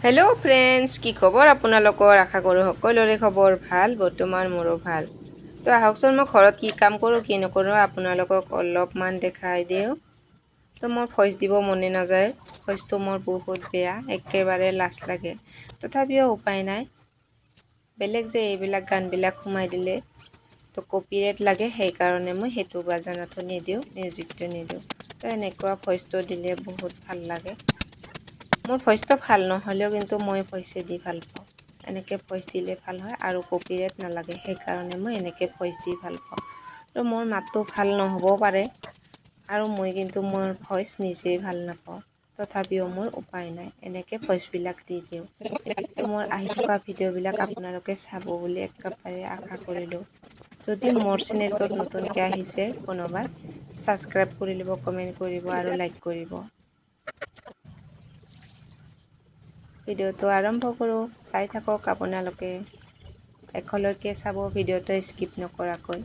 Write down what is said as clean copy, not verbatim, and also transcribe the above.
Hello' friends, কি খবৰ আপোনালোকৰ? আশা কৰোঁ সকলোৰে খবৰ ভাল। বৰ্তমান মোৰো ভাল। তো আহকচোন, মই ঘৰত কি কাম কৰোঁ কি নকৰোঁ আপোনালোকক অলপমান দেখাই দিওঁ। তো মোৰ ভইচ দিব মনে নাযায়, ভইচটো মোৰ বহুত বেয়া, একেবাৰে লাজ লাগে। তথাপিও উপায় নাই, বেলেগ যে এইবিলাক গানবিলাক সোমাই দিলে তো কপিৰাইট লাগে, সেইকাৰণে মই সেইটো বাজানাটো নিদিওঁ, মিউজিকটো নিদিওঁ। তো এনেকুৱা ভইচটো দিলে বহুত ভাল লাগে। মোৰ ভইচটো ভাল নহ'লেও কিন্তু মই ভইচে দি ভাল পাওঁ। এনেকৈ ভইচ দিলে ভাল হয় আৰু কপিৰাইট নালাগে, সেইকাৰণে মই এনেকৈ ভইচ দি ভাল পাওঁ। তো মোৰ মাতটো ভাল নহ'বও পাৰে আৰু মই কিন্তু মোৰ ভইচ নিজেই ভাল নাপাওঁ, তথাপিও মোৰ উপায় নাই, এনেকৈ ভইচবিলাক দি দিওঁ। তো মোৰ আহি থকা ভিডিঅ'বিলাক আপোনালোকে চাব বুলি একেবাৰে আশা কৰিলোঁ। যদি মোৰ চেনেলটোত নতুনকৈ আহিছে কোনোবা, ছাবস্ক্ৰাইব কৰি ল'ব, কমেণ্ট কৰিব আৰু লাইক কৰিব। ভিডিঅ'টো আৰম্ভ কৰোঁ, চাই থাকক আপোনালোকে। শেষলৈকে চাব, ভিডিঅ'টো স্কিপ নকৰাকৈ।